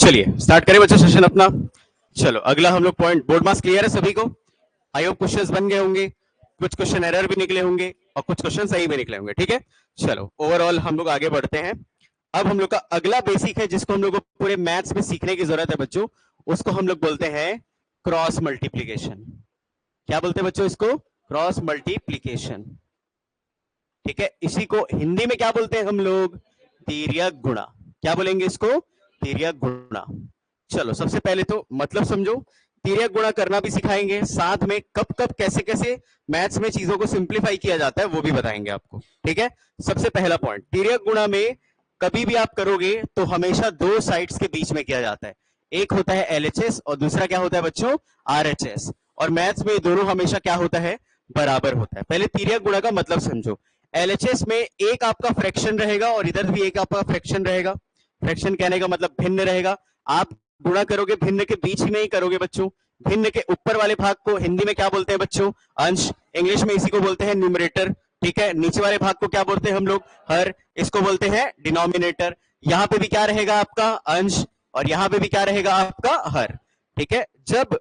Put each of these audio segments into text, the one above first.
चलिए स्टार्ट करें बच्चों सेशन अपना। चलो अगला हम लोग पॉइंट, बोर्ड मास क्लियर है सभी को? आई होप क्वेश्चंस बन गए होंगे, कुछ क्वेश्चन एरर भी निकले होंगे और कुछ क्वेश्चन सही भी निकले होंगे। ठीक है, चलो ओवरऑल हम लोग आगे बढ़ते हैं। अब हम लोग का अगला बेसिक है जिसको हम लोग को पूरे मैथ्स में सीखने की जरूरत है बच्चों, उसको हम लोग बोलते हैं क्रॉस मल्टीप्लीकेशन। क्या बोलते हैं बच्चों इसको? Cross multiplication. ठीक है, इसी को हिंदी में क्या बोलते हैं हम लोग? तिर्यक गुणा। क्या बोलेंगे इसको? तिर्यक गुणा। चलो सबसे पहले तो मतलब समझो, तिर्यक गुणा करना भी सिखाएंगे, साथ में कब कब कैसे कैसे मैथ्स में चीजों को सिंप्लीफाई किया जाता है वो भी बताएंगे आपको। ठीक है, सबसे पहला पॉइंट, तिर्यक गुणा में कभी भी आप करोगे तो हमेशा दो साइड्स के बीच में किया जाता है। एक होता है एलएचएस और दूसरा क्या होता है बच्चों? आरएचएस। और मैथ्स में दोनों हमेशा क्या होता है? बराबर होता है। पहले तिर्यक गुणा का मतलब समझो। एलएचएस में एक आपका फ्रैक्शन रहेगा और इधर भी एक आपका फ्रैक्शन रहेगा। फ्रैक्शन कहने का मतलब भिन्न रहेगा। आप गुणा करोगे भिन्न के बीच में ही करोगे बच्चों। भिन्न के ऊपर वाले भाग को हिंदी में क्या बोलते हैं बच्चों? अंश। इंग्लिश में इसी को बोलते हैं न्यूमरेटर। ठीक है, नीचे वाले भाग को क्या बोलते हैं हम लोग? हर। इसको बोलते हैं डिनोमिनेटर। यहां पे भी क्या रहेगा आपका? अंश। और यहां पे भी क्या रहेगा आपका? हर। ठीक है, जब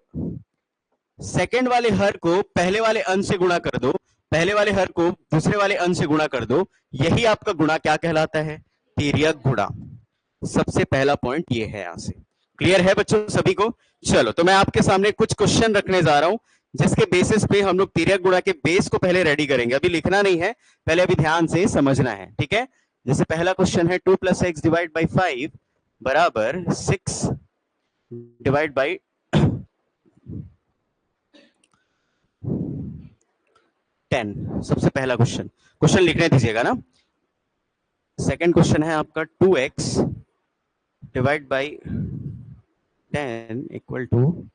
सेकंड वाले हर को पहले वाले अंश से गुणा कर दो, पहले वाले हर को दूसरे वाले अंश से गुणा कर दो, यही आपका गुणा क्या कहलाता है? तिर्यक गुणा। सबसे पहला पॉइंट ये है। यहां से क्लियर है बच्चों सभी को? चलो तो मैं आपके सामने कुछ क्वेश्चन रखने जा रहा हूं जिसके बेसिस पे हम लोग तिर्यक गुणा के बेस को पहले रेडी करेंगे। अभी लिखना नहीं है, पहले अभी ध्यान से समझना है। ठीक है, जैसे पहला क्वेश्चन है 2 + x डिवाइड बाई 5 बराबर 6 डिवाइड बाई 10। सबसे पहला क्वेश्चन, क्वेश्चन लिखने दीजिएगा ना। सेकंड क्वेश्चन है आपका 2x divide by 10 equal to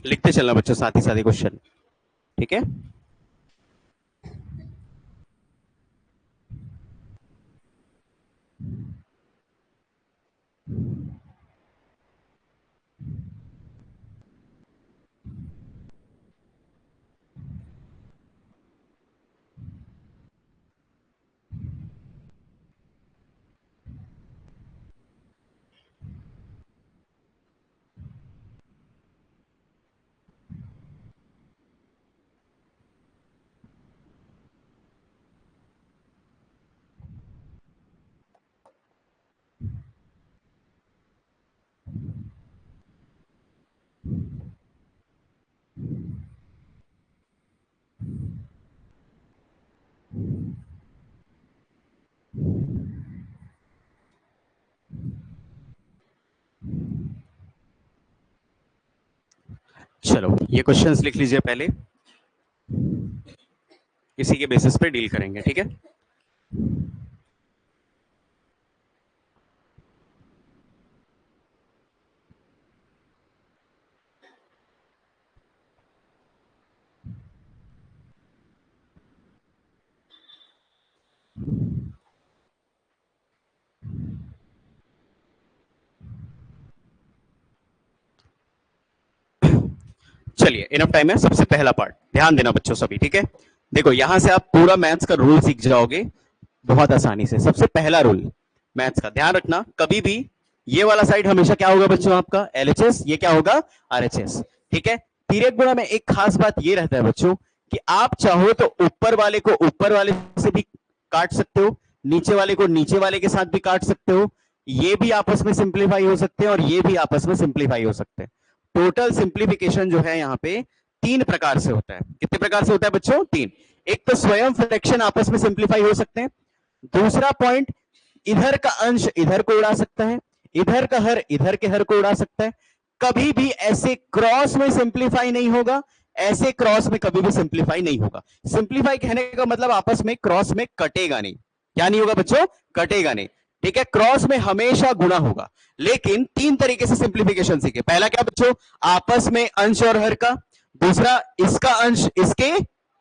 लिखते चलना बच्चों साथ ही साथ क्वेश्चन। ठीक है, चलो ये क्वेश्चंस लिख लीजिए पहले, इसी के बेसिस पे डील करेंगे, ठीक है। चलिए इनफ टाइम है। सबसे पहला पार्ट ध्यान देना बच्चों सभी, ठीक है। देखो यहां से आप पूरा मैथ्स का रूल सीख जाओगे बहुत आसानी से। सबसे पहला रूल मैथ्स का ध्यान रखना, कभी भी ये वाला साइड हमेशा क्या होगा बच्चों आपका एलएचएस, ये क्या होगा आरएचएस, ठीक है। तिर्यक गुणा में एक खास बात ये रहता है बच्चों कि आप चाहो तो ऊपर वाले को ऊपर वाले से भी काट सकते हो, नीचे वाले को नीचे वाले के साथ भी काट सकते हो, ये भी आपस में सिंप्लीफाई हो सकते हैं और ये भी आपस में सिंप्लीफाई हो सकते हैं। टोटल सिंप्लीफिकेशन जो है यहाँ पे 3 प्रकार से होता है। कितने प्रकार से होता है बच्चों? 3। एक तो स्वयं फ्रैक्शन आपस में सिंप्लीफाई हो सकते हैं। दूसरा पॉइंट, इधर का अंश इधर को उड़ा सकता है, इधर का हर इधर के हर को उड़ा सकता है। कभी भी ऐसे क्रॉस में सिंप्लीफाई नहीं होगा, ऐसे क्रॉस में कभी भी सिंप्लीफाई नहीं होगा। सिंप्लीफाई कहने का मतलब आपस में क्रॉस में कटेगा नहीं। क्या नहीं होगा बच्चों? कटेगा नहीं, ठीक है। क्रॉस में हमेशा गुणा होगा। लेकिन 3 तरीके से सिंप्लीफिकेशन सीखे। पहला क्या बच्चों? आपस में अंश और हर का। दूसरा, इसका अंश इसके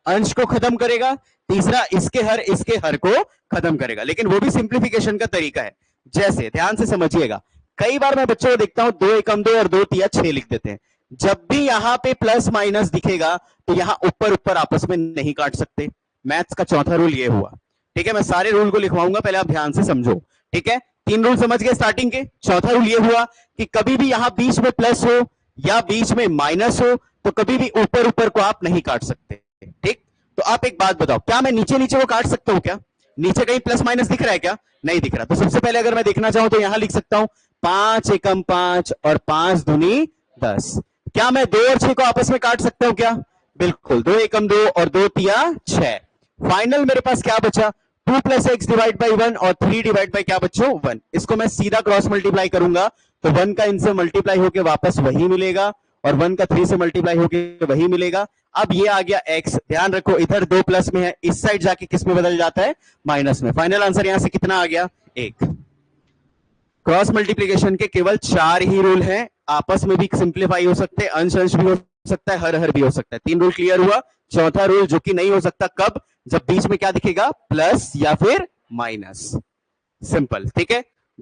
अंश को खत्म करेगा। तीसरा, इसके हर को खत्म करेगा। लेकिन वो भी सिंप्लीफिकेशन का तरीका है। जैसे ध्यान से समझिएगा, कई बार मैं बच्चों को देखता हूं 2 एकम 2 और 2 तिया 6 लिख देते हैं। जब भी यहां पे प्लस माइनस दिखेगा तो यहां ऊपर ऊपर आपस में नहीं काट सकते। मैथ्स का चौथा रूल ये हुआ, ठीक है। मैं सारे रूल को लिखवाऊंगा, पहले आप ध्यान से समझो, ठीक है। 3 रूल समझ गए स्टार्टिंग के। चौथा रूल ये हुआ कि कभी भी यहां बीच में प्लस हो या बीच में माइनस हो तो कभी भी ऊपर ऊपर को आप नहीं काट सकते, ठीक। तो आप एक बात बताओ, क्या मैं नीचे नीचे को काट सकता हूं? क्या नीचे कहीं प्लस माइनस दिख रहा है? क्या नहीं दिख रहा। तो सबसे पहले अगर मैं देखना चाहूं तो यहां लिख सकता हूं 5 एकम 5 और 5 दूनी 10। क्या मैं 2 और 6 को आपस में काट सकता हूं? क्या बिल्कुल, 2 एकम 2 और 2 तिया 6। फाइनल मेरे पास क्या बचा? 2 प्लस एक्स डिवाइड बाई 1 और 3 डिवाइड बाई क्या बच्चों? 1। इसको मैं सीधा क्रॉस मल्टीप्लाई करूंगा तो 1 का इनसे मल्टीप्लाई होकर वापस वही मिलेगा और 1 का 3 से मल्टीप्लाई होकर वही मिलेगा। अब ये आ गया x। ध्यान रखो इधर 2 प्लस में है, इस साइड जाके किस में बदल जाता है? माइनस में। फाइनल आंसर यहां से कितना आ गया? 1। क्रॉस मल्टीप्लीकेशन के केवल 4 ही रूल हैं। आपस में भी सिंप्लीफाई हो सकते हैं, अंश अंश भी हो सकता है, हर हर भी हो सकता है। 3 रूल क्लियर हुआ। चौथा रूल जो कि नहीं हो सकता, कब? जब बीच में क्या दिखेगा? प्लस या फिर माइनस। सिंपल, ठीक है।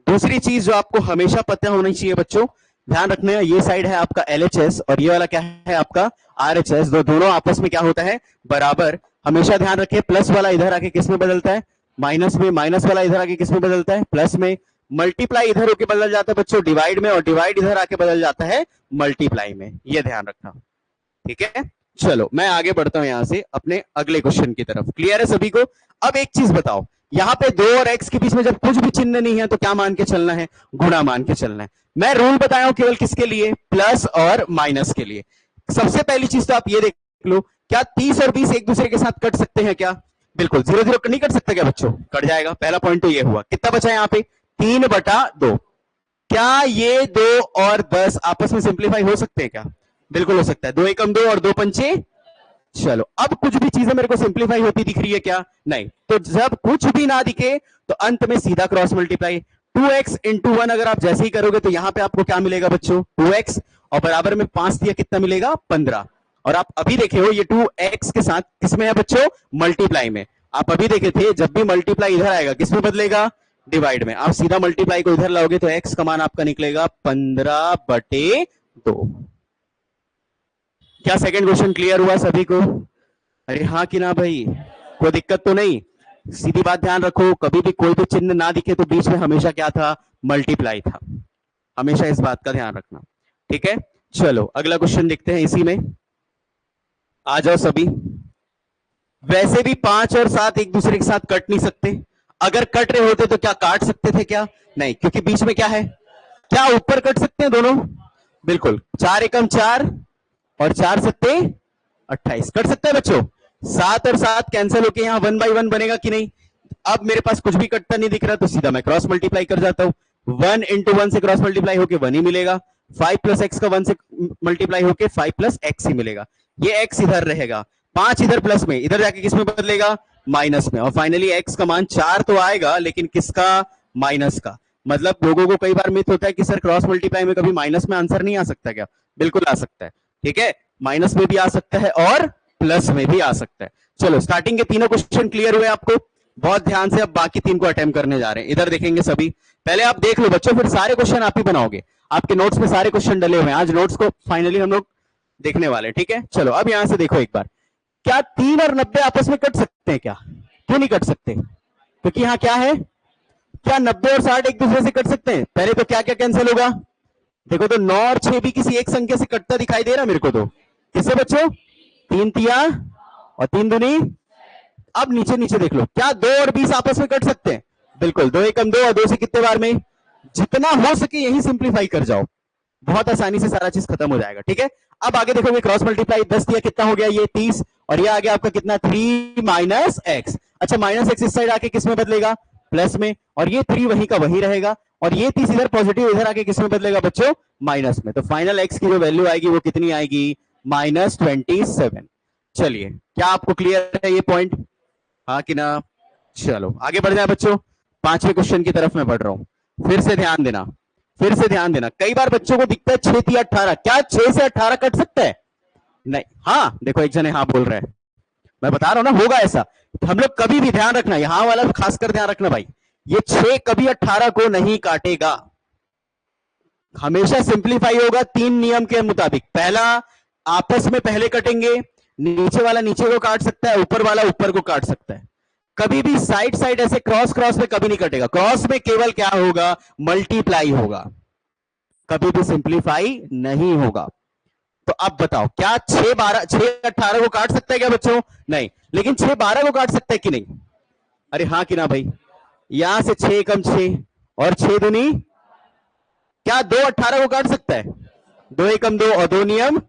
दूसरी चीज जो आपको हमेशा पता होनी चाहिए बच्चों, ध्यान रखना है, ये साइड है आपका एलएचएस और ये वाला क्या है आपका आरएचएस। दोनों आपस में क्या होता है? बराबर। हमेशा ध्यान रखिए, प्लस वाला इधर आके किस में बदलता है? माइनस में। माइनस वाला इधर आके किस में बदलता है? प्लस में। मल्टीप्लाई इधर होके बदल जाता है बच्चों डिवाइड में, और डिवाइड इधर आके बदल जाता है मल्टीप्लाई में। ये ध्यान रखना, ठीक है। चलो मैं आगे बढ़ता हूं यहां से अपने अगले क्वेश्चन की तरफ। क्लियर है सभी को? अब एक चीज बताओ, यहां पे 2 और x के बीच में जब कुछ भी चिन्ह नहीं है तो क्या मान के चलना है? गुणा मान के चलना है। मैं रूल बताया हूं केवल किसके लिए? प्लस और माइनस के लिए। सबसे पहली चीज तो आप ये देख लो, क्या 30 और 20 एक दूसरे के साथ कट सकते हैं? क्या बिल्कुल 0 0 नहीं कट सकते क्या बच्चों? कट जाएगा। पहला पॉइंट तो ये हुआ। कितना बचा यहां पे? 3/2। क्या ये 2 और 10 आपस में सिंप्लीफाई हो सकते हैं? क्या बिल्कुल हो सकता है। 2 एकम 2 और 2 पंचे। चलो अब कुछ भी चीजें मेरे को सिंप्लीफाई होती दिख रही है? क्या नहीं। तो जब कुछ भी ना दिखे तो अंत में सीधा क्रॉस मल्टीप्लाई। 2x इंटू 1 अगर आप जैसे ही करोगे तो यहां पे आपको क्या मिलेगा बच्चों? 2x और बराबर में 5 दिया कितना मिलेगा? 15। और आप अभी देखे हो ये 2x के साथ किसमें है बच्चों? मल्टीप्लाई में। आप अभी देखे थे जब भी मल्टीप्लाई इधर आएगा किसमें बदलेगा? डिवाइड में। आप सीधा मल्टीप्लाई को इधर लाओगे तो x का मान आपका निकलेगा 15/2। क्या सेकंड क्वेश्चन क्लियर हुआ सभी को? अरे हाँ कि ना भाई? कोई दिक्कत तो नहीं? सीधी बात ध्यान रखो, कभी भी कोई भी चिन्ह ना दिखे तो बीच में हमेशा क्या था? मल्टीप्लाई था। हमेशा इस बात का ध्यान रखना, ठीक है। चलो अगला क्वेश्चन देखते हैं इसी में। आ जाओ सभी। वैसे भी 5 और 7 एक दूसरे के साथ कट नहीं सकते। अगर कट रहे होते तो क्या काट सकते थे? क्या नहीं, क्योंकि बीच में क्या है? क्या ऊपर कट सकते हैं दोनों? बिल्कुल। 4 एकम 4 और 4 सत्ते 28 कट सकते हैं बच्चों। 7 और 7 कैंसिल होके यहां 1/1 बनेगा कि नहीं? अब मेरे पास कुछ भी कटता नहीं दिख रहा तो सीधा मैं क्रॉस मल्टीप्लाई कर जाता हूं। 1 इंटू 1 से क्रॉस मल्टीप्लाई होके 1 ही मिलेगा। 5 प्लस एक्स का 1 से मल्टीप्लाई होके 5 प्लस एक्स ही मिलेगा। ये एक्स इधर रहेगा, 5 इधर प्लस में, इधर जाके किस में बदलेगा, माइनस में। और फाइनली एक्स का मान 4 तो आएगा, लेकिन किसका, माइनस का। मतलब लोगों को कई बार मिथ होता है कि सर क्रॉस मल्टीप्लाई में कभी माइनस में आंसर नहीं आ सकता क्या? बिल्कुल आ सकता है, ठीक है, माइनस में भी आ सकता है और प्लस में भी आ सकता है। चलो स्टार्टिंग के तीनों क्वेश्चन क्लियर हुए आपको? बहुत ध्यान से अब बाकी 3 को अटेम्प्ट करने जा रहे हैं। इधर देखेंगे सभी, पहले आप देख लो बच्चों, फिर सारे क्वेश्चन आप ही बनाओगे। आपके नोट्स में सारे क्वेश्चन डले हुए हैं, आज नोट्स को फाइनली हम लोग देखने वाले हैं, ठीक है। चलो अब यहां से देखो एक बार, क्या 3 और 90 आपस में कट सकते हैं क्या? क्यों नहीं कट सकते? क्योंकि यहां क्या है, क्या 90 और 60 एक दूसरे से कट सकते हैं? पहले तो क्या क्या कैंसिल होगा, देखो तो 9 और 6 भी किसी एक संख्या से कटता दिखाई दे रहा मेरे को, तो किससे बच्चों, 3 तिया और 3 दूनी। अब नीचे नीचे देख लो, क्या 2 और 20 आपस में कट सकते हैं? बिल्कुल, 2 एकम 2 और 2 से कितने बार में, जितना हो सके यही सिंप्लीफाई कर जाओ, बहुत आसानी से सारा चीज खत्म हो जाएगा, ठीक है। अब आगे देखोगे, क्रॉस मल्टीप्लाई 10 दिया कितना हो गया, ये 30, और ये आ गया आपका कितना, 3 माइनस एक्स। अच्छा, माइनस एक्स इस साइड आके किस में बदलेगा, प्लस में, और ये 3 वही का वही रहेगा, और ये 30 इधर पॉजिटिव, इधर आके किस में बदलेगा बच्चों, माइनस में। तो फाइनल एक्स की जो वैल्यू आएगी वो कितनी आएगी, -27। चलिए, क्या आपको क्लियर है ये पॉइंट, हाँ कि ना? चलो आगे बढ़ जाए बच्चों, 5वें क्वेश्चन की तरफ मैं बढ़ रहा हूं। फिर से ध्यान देना, फिर से ध्यान देना। कई बार बच्चों को दिखता है 6 तिया 18, क्या 6 से 18 कट सकता है? नहीं। हाँ देखो, एक जने हाँ बोल रहे हैं, मैं बता रहा हूं ना, होगा ऐसा। हम लोग कभी भी ध्यान रखना, यहां वाला खासकर ध्यान रखना भाई, ये 6 कभी 18 को नहीं काटेगा, हमेशा सिंप्लीफाई होगा 3 नियम के मुताबिक। पहला, आपस में पहले कटेंगे, नीचे वाला नीचे को काट सकता है, ऊपर वाला ऊपर को काट सकता है। कभी भी साइड साइड ऐसे क्रॉस क्रॉस में कभी नहीं कटेगा, क्रॉस में केवल क्या होगा, मल्टीप्लाई होगा, कभी भी सिंप्लीफाई नहीं होगा। तो अब बताओ, क्या 6 18 को काट सकता है क्या बच्चों? नहीं। लेकिन 6 12 को काट सकता है कि नहीं? अरे हाँ कि ना भाई, यहां से 6 कम 6 और 6 दूनी, क्या 2 18 को काट सकता है? 2 एकम 2 और 2 नियम,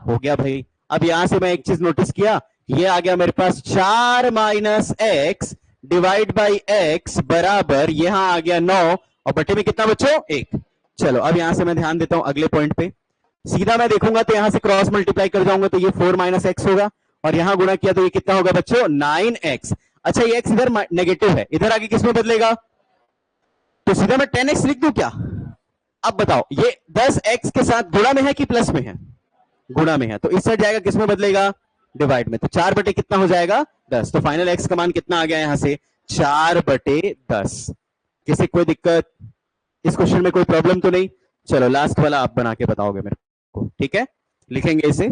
हो गया भाई। अब यहां से मैं एक चीज नोटिस किया, ये आ गया मेरे पास 4 minus x divide by x बराबर, यहां आ गया 9, और बटे में कितना बच्चों, 1। चलो अब यहां से मैं ध्यान देता हूं अगले पॉइंट पे। सीधा मैं देखूंगा तो यहां से क्रॉस मल्टीप्लाई कर जाऊंगा, तो ये 4 माइनस एक्स होगा, और यहां गुणा किया तो ये कितना होगा बच्चों, 9x। अच्छा, ये x इधर नेगेटिव है, इधर आगे किस में बदलेगा, तो सीधा मैं 10x लिख दूं क्या? अब बताओ, ये 10x के साथ गुणा में है कि प्लस में है? गुणा में है, तो इस साइड जाएगा किस में बदलेगा, डिवाइड में। तो 4 बटे कितना हो जाएगा, 10। तो फाइनल एक्स का मान कितना आ गया यहां से, 4 बटे 10। किसी कोई दिक्कत, इस क्वेश्चन में कोई प्रॉब्लम तो नहीं? चलो लास्ट वाला आप बना के बताओगे मेरे को, ठीक है, लिखेंगे इसे।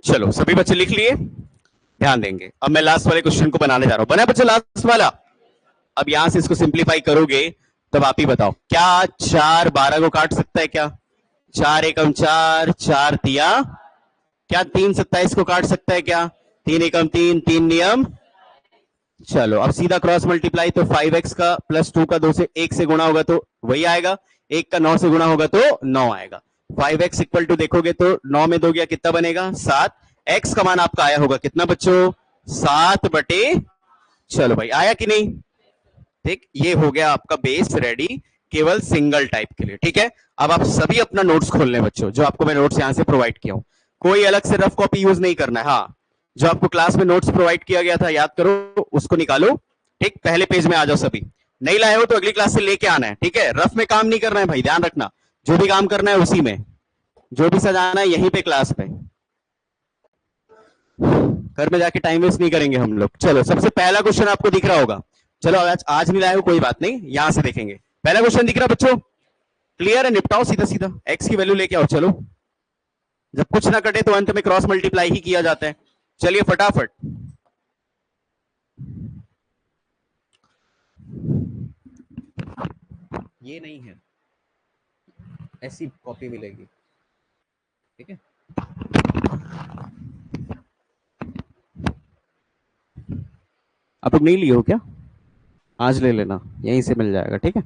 चलो सभी बच्चे लिख लिए, ध्यान देंगे। अब मैं लास्ट वाले क्वेश्चन को बनाने जा रहा हूं, बना बच्चे लास्ट वाला? अब यहां से इसको सिंप्लीफाई करोगे, तब आप ही बताओ, क्या 4 12 को काट सकता है क्या? 4 एकम 4, 4 तिया, क्या 3 27 को काट सकता है क्या? 3 एकम 3, 3 नियम, चलो अब सीधा क्रॉस मल्टीप्लाई, तो 5x का प्लस 2 का 2 से 1 से गुणा होगा तो वही आएगा, 1 का 9 से गुणा होगा तो 9 आएगा। 5x इक्वल टू देखोगे तो 9 में 2 गया कितना बनेगा 7। x का मान आपका आया होगा कितना बच्चों 7 बटे, चलो भाई आया कि नहीं, ठीक, ये हो गया आपका बेस रेडी केवल सिंगल टाइप के लिए। ठीक है, अब आप सभी अपना नोट्स खोल लें बच्चों, जो आपको मैं नोट्स यहां से प्रोवाइड किया हूं, कोई अलग से रफ कॉपी यूज नहीं करना है। हाँ, जो आपको क्लास में नोट्स प्रोवाइड किया गया था याद करो, उसको निकालो, ठीक, पहले पेज में आ जाओ सभी, नहीं लाए हो तो अगली क्लास से लेके आना है। ठीक है, रफ में काम नहीं करना है भाई, ध्यान रखना, जो भी काम करना है उसी में, जो भी सजाना है यहीं पे क्लास पे, घर में जाके टाइम वेस्ट नहीं करेंगे हम लोग। चलो सबसे पहला क्वेश्चन आपको दिख रहा होगा, चलो आज नहीं लाए हो कोई बात नहीं, यहां से देखेंगे। पहला क्वेश्चन दिख रहा बच्चों, क्लियर है, निपटाओ सीधा सीधा, एक्स की वैल्यू लेके आओ। चलो जब कुछ ना कटे तो अंत में क्रॉस मल्टीप्लाई ही किया जाता है। चलिए फटाफट, ये नहीं है, ऐसी कॉपी मिलेगी, ठीक है। आप लोग नहीं लिए हो क्या, आज ले लेना, यहीं से मिल जाएगा। ठीक है,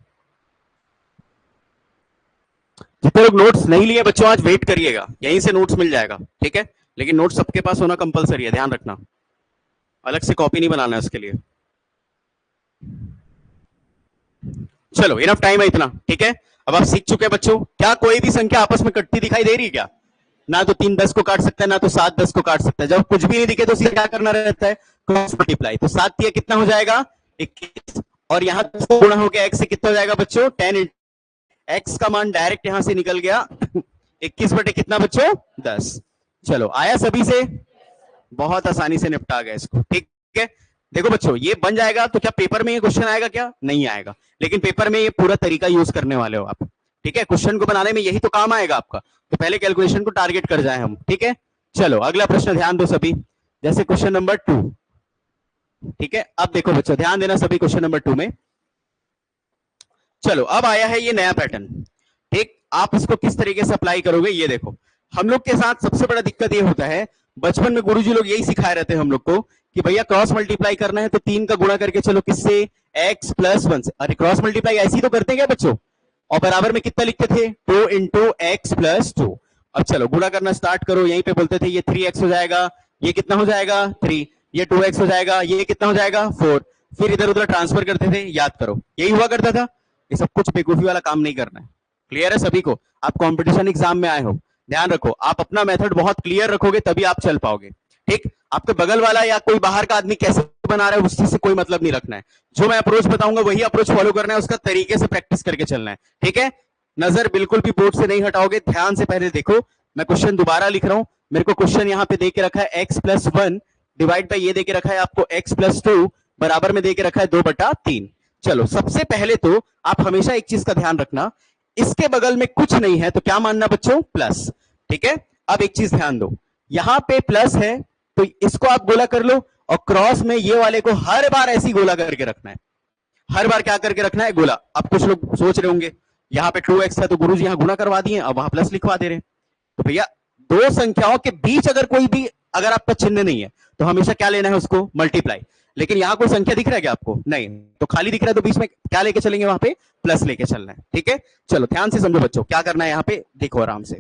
जितने लोग नोट्स नहीं लिए बच्चों आज वेट करिएगा, यहीं से नोट्स मिल जाएगा। ठीक है, लेकिन नोट्स सबके पास होना कंपलसरी है, ध्यान रखना, अलग से कॉपी नहीं बनाना है उसके लिए। चलो इनफ टाइम है इतना, ठीक है। अब आप सीख चुके हैं बच्चों, क्या कोई भी संख्या आपस में कटती दिखाई दे रही है क्या, ना तो 3 10 को काट सकता है, ना तो 7 10 को काट सकता है। जब कुछ भी नहीं दिखे तो उसे क्या करना रहता है, क्रॉस मल्टीप्लाई। तो 7 दिया कितना हो जाएगा 21, और यहां गुणा हो गया x से कितना हो जाएगा बच्चों 10, x का मान डायरेक्ट यहां से निकल गया 21 बटे कितना बच्चों 10। चलो आया सभी से, बहुत आसानी से निपटा गया इसको। ठीक है, देखो बच्चों ये बन जाएगा तो क्या पेपर में ये क्वेश्चन आएगा क्या, नहीं आएगा, लेकिन पेपर में ये पूरा तरीका यूज करने वाले हो आप। ठीक है, क्वेश्चन को बनाने में यही तो काम आएगा आपका, तो पहले कैलकुलेशन को टारगेट कर जाए हम। ठीक है, चलो अगला प्रश्न ध्यान दो सभी, जैसे क्वेश्चन नंबर 2। ठीक है, अब देखो बच्चों ध्यान देना सभी, क्वेश्चन नंबर 2 में चलो अब आया है ये नया पैटर्न। ठीक, आप इसको किस तरीके से अप्लाई करोगे ये देखो। हम लोग के साथ सबसे बड़ा दिक्कत ये होता है, बचपन में गुरुजी लोग यही सिखाए रहते हैं हम लोग को कि भैया क्रॉस मल्टीप्लाई करना है तो 3 का गुणा करके चलो किससे x प्लस 1 से। अरे क्रॉस मल्टीप्लाई ऐसी तो करते हैं क्या बच्चों, और बराबर में कितना लिखते थे 2 इंटू एक्स प्लस 2। अब चलो गुणा करना स्टार्ट करो, यहीं पे बोलते थे ये 3x हो जाएगा, ये कितना हो जाएगा 3, ये 2x हो जाएगा, ये कितना हो जाएगा 4, फिर इधर उधर ट्रांसफर करते थे, याद करो यही हुआ करता था। ये सब कुछ बेवकूफी वाला काम नहीं करना है, क्लियर है सभी को। आप कंपटीशन एग्जाम में आए हो, ध्यान रखो, आप अपना मेथड बहुत क्लियर रखोगे तभी आप चल पाओगे। ठीक, आपके बगल वाला या कोई बाहर का आदमी कैसे बना रहा है उस चीज से कोई मतलब नहीं रखना है, जो मैं अप्रोच बताऊंगा वही अप्रोच फॉलो करना है, उसका तरीके से प्रैक्टिस करके चलना है। ठीक है, नजर बिल्कुल भी बोर्ड से नहीं हटाओगे, ध्यान से पहले देखो। मैं क्वेश्चन दोबारा लिख रहा हूं, मेरे को क्वेश्चन यहाँ पे दे के रखा है x प्लस 1 डिवाइड बाई ये दे के रखा है आपको x प्लस 2 बराबर में दे के रखा है 2/3। चलो सबसे पहले तो आप हमेशा एक चीज का ध्यान रखना, इसके बगल में कुछ नहीं है तो क्या मानना बच्चों प्लस। ठीक है, अब एक चीज ध्यान दो, यहां पे प्लस है तो इसको आप गोला कर लो, और क्रॉस में ये वाले को हर बार ऐसी गोला करके रखना है, हर बार क्या करके रखना है गोला। अब कुछ लोग सोच रहे होंगे यहां पे 2x था तो गुरुजी यहां गुणा करवा दिए, अब वहां प्लस लिखवा दे रहे हैं। तो भैया दो संख्याओं के बीच अगर कोई भी अगर आपका चिन्ह नहीं है तो हमेशा क्या लेना है उसको मल्टीप्लाई। लेकिन यहां कोई संख्या दिख रहा है क्या आपको, नहीं, तो खाली दिख रहा है तो बीच में क्या लेके चलेंगे वहां पे प्लस लेके चलना है। ठीक है, चलो ध्यान से समझो बच्चों क्या करना है यहाँ पे, देखो आराम से।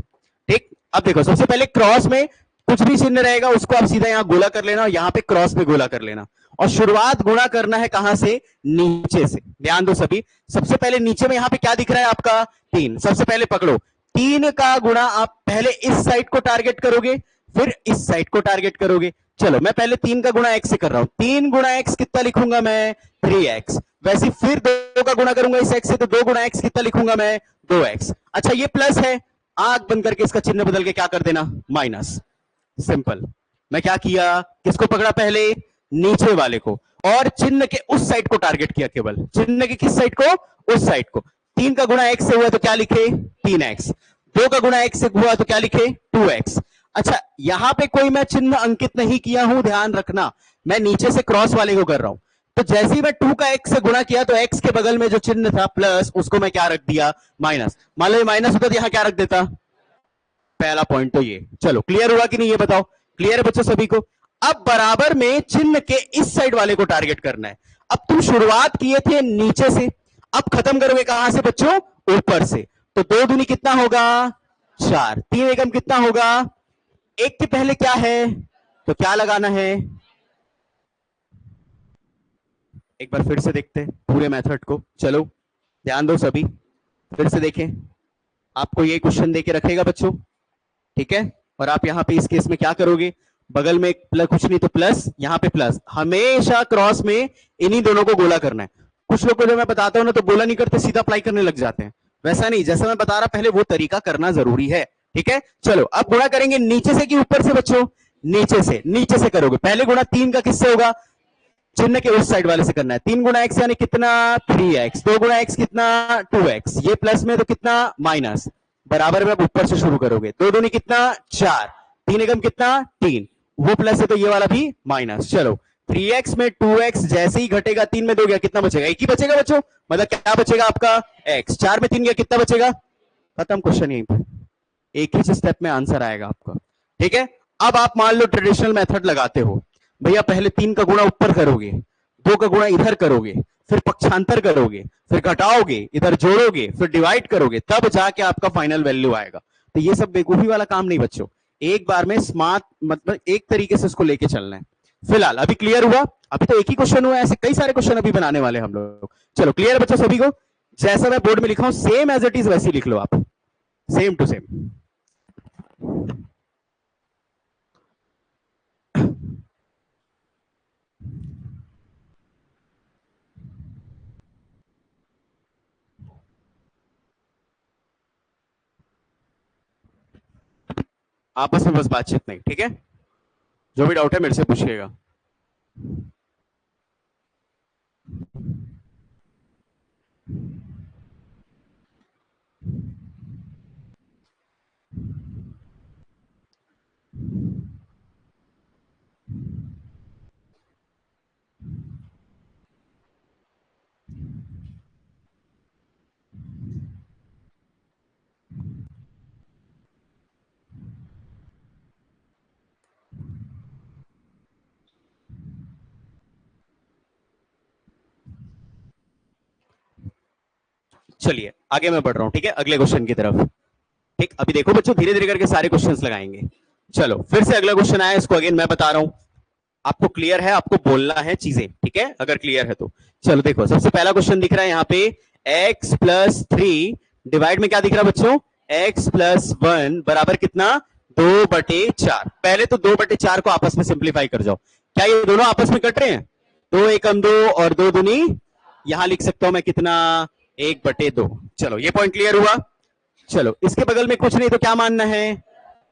ठीक, अब देखो सबसे पहले क्रॉस में कुछ भी चिन्ह रहेगा उसको आप सीधा यहाँ गोला कर लेना, यहाँ पे क्रॉस पे गोला कर लेना, और शुरुआत गुणा करना है कहां से, नीचे से। ध्यान दो सभी, सबसे पहले नीचे में यहाँ पे क्या दिख रहा है आपका 3, सबसे पहले पकड़ो 3 का गुणा आप पहले इस साइड को टारगेट करोगे फिर इस साइड को टारगेट करोगे। चलो मैं पहले 3 का गुणा x से कर रहा हूं, 3 गुणा x कितना लिखूंगा मैं 3x, वैसे फिर 2 का गुणा करूंगा इस x से तो 2 गुणा x कितना लिखूंगा मैं 2x। अच्छा ये प्लस है, आंख बंद करके इसका चिन्ह बदल के क्या कर देना माइनस, सिंपल। मैं क्या किया, किसको पकड़ा पहले नीचे वाले को, और चिन्ह के उस साइड को टारगेट किया, केवल चिन्ह के किस साइड को, उस साइड को। 3 का गुणा x से हुआ तो क्या लिखे 3x, 2 का गुणा x से हुआ तो क्या लिखे 2x। अच्छा यहां पे कोई मैं चिन्ह अंकित नहीं किया हूं, ध्यान रखना, मैं नीचे से क्रॉस वाले को कर रहा हूं। तो जैसे ही मैं 2 का x से गुणा किया तो x के बगल में जो चिन्ह था प्लस उसको मैं क्या रख दिया माइनस। मान लो माइनस होता तो यहां क्या रख देता, पहला पॉइंट तो ये। चलो क्लियर हुआ कि नहीं ये बताओ, क्लियर है बच्चों सभी को। अब बराबर में चिन्ह के इस साइड वाले को टारगेट करना है। अब तुम शुरुआत किए थे नीचे से, अब खत्म करोगे कहां से बच्चों? ऊपर से। तो दो दूनी कितना होगा? 4। 3 एकम कितना होगा? एक के पहले क्या है, तो क्या लगाना है? एक बार फिर से देखते हैं पूरे मेथड को। चलो ध्यान दो सभी, फिर से देखें। आपको ये क्वेश्चन देके रखेगा बच्चों, ठीक है? और आप यहां पे इस केस में क्या करोगे? बगल में प्लस, कुछ नहीं तो प्लस, यहां पे प्लस। हमेशा क्रॉस में इन्हीं दोनों को गोला करना है। कुछ लोग को जब मैं बताता हूं ना तो गोला नहीं करते, सीधा अप्लाई करने लग जाते हैं। वैसा नहीं, जैसा मैं बता रहा पहले वो तरीका करना जरूरी है, ठीक है? चलो अब गुणा करेंगे नीचे से कि ऊपर से बच्चों? नीचे से। नीचे से करोगे। पहले गुणा 3 का किससे होगा? चिन्ह के उस साइड वाले से करना है। 3 गुणा एक्स यानी कितना? 3x। 2 गुणा एक्स कितना? 2x। ये प्लस में तो कितना? माइनस। बराबर में अब ऊपर से शुरू करोगे। 2 दूनी कितना? 4। 3 एकम कितना? 3। वो प्लस है तो ये वाला भी माइनस। चलो 3x में 2x जैसे ही घटेगा 3 में 2 गया, कितना बचेगा? एक ही बचेगा बच्चों। मतलब क्या बचेगा आपका? x। 4 में 3 गया, कितना बचेगा? खत्म क्वेश्चन यहीं पे। एक ही स्टेप में आंसर आएगा आपका, ठीक है? अब आप मान लो ट्रेडिशनल मेथड लगाते हो भैया, पहले 3 का गुणा ऊपर करोगे, 2 का गुणा इधर करोगे, फिर पक्षांतर करोगे, फिर घटाओगे, इधर जोड़ोगे, फिर डिवाइड करोगे, तब जाके आपका फाइनल वैल्यू आएगा। तो ये सब बेवकूफी वाला काम नहीं बच्चों, एक बार में स्मार्ट, मतलब एक तरीके से इसको लेके चलना है। फिलहाल अभी क्लियर हुआ? अभी तो एक ही क्वेश्चन हुआ, ऐसे कई सारे क्वेश्चन अभी बनाने वाले हम लोग। चलो क्लियर है बच्चों सभी को? जैसा मैं बोर्ड में लिखा हूं सेम एज इट इज वैसे लिख लो आप, सेम टू सेम। आपस में बस बातचीत नहीं, ठीक है? जो भी डाउट है मेरे से पूछिएगा। चलिए आगे मैं बढ़ रहा हूं, ठीक है, अगले क्वेश्चन की तरफ। ठीक, अभी देखो बच्चों धीरे धीरे करके सारे क्वेश्चंस लगाएंगे। चलो फिर से अगला क्वेश्चन आया, इसको अगेन मैं बता रहा हूं। आपको क्लियर है? आपको बोलना है चीजें, ठीक है, अगर क्लियर है तो। चलो देखो सबसे पहला क्वेश्चन दिख रहा है यहाँ पे, x प्लस 3 डिवाइड में क्या दिख रहा है बच्चों? x प्लस 1 बराबर कितना? 2/4। पहले तो 2/4 को आपस में सिंप्लीफाई कर जाओ। क्या ये दोनों आपस में कट रहे हैं? 2 एकम 2 और 2 दूनी, यहां लिख सकता हूं मैं कितना? 1/2। चलो ये पॉइंट क्लियर हुआ। चलो इसके बगल में कुछ नहीं तो क्या मानना है?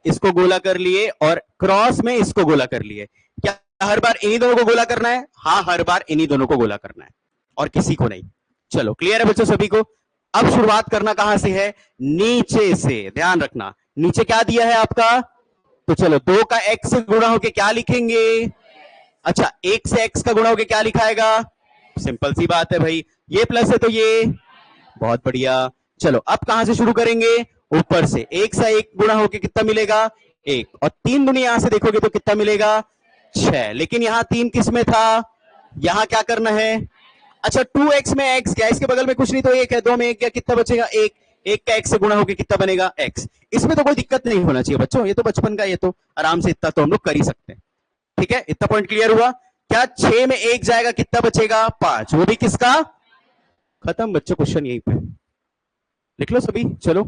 इसको गोला कर लिए और क्रॉस में इसको गोला कर लिए। क्या हर बार इन्हीं दोनों को गोला करना है? हाँ, हर बार इन्हीं दोनों को गोला करना है और किसी को नहीं। चलो क्लियर है बच्चों सभी को? अब शुरुआत करना कहां से है? नीचे से। ध्यान रखना नीचे क्या दिया है आपका? तो चलो 2 का x से गुणा होके क्या लिखेंगे? अच्छा 1 से x का गुणा होके क्या लिखाएगा? सिंपल सी बात है भाई, ये प्लस है तो ये। बहुत बढ़िया। चलो अब कहां से शुरू करेंगे? ऊपर से। 1 से 1 गुणा होके कितना मिलेगा? 1। और 3 दूनी यहां से देखोगे तो कितना मिलेगा? 6। लेकिन यहां 3 किस में था? यहां क्या करना है? अच्छा 2x में x क्या? इसके बगल में कुछ नहीं तो 1 है, 2 में 1 क्या, कितना बचेगा? 1। 1 का x से गुणा होके कितना बनेगा? x। इसमें तो कोई दिक्कत नहीं होना चाहिए बच्चों, ये तो बचपन का, ये तो आराम से इतना तो हम लोग कर ही सकते हैं, ठीक है? इतना पॉइंट क्लियर हुआ? क्या 6 में 1 जाएगा, कितना बचेगा? 5। वो भी किसका? खत्म बच्चों, क्वेश्चन यहीं पे लिख लो सभी। चलो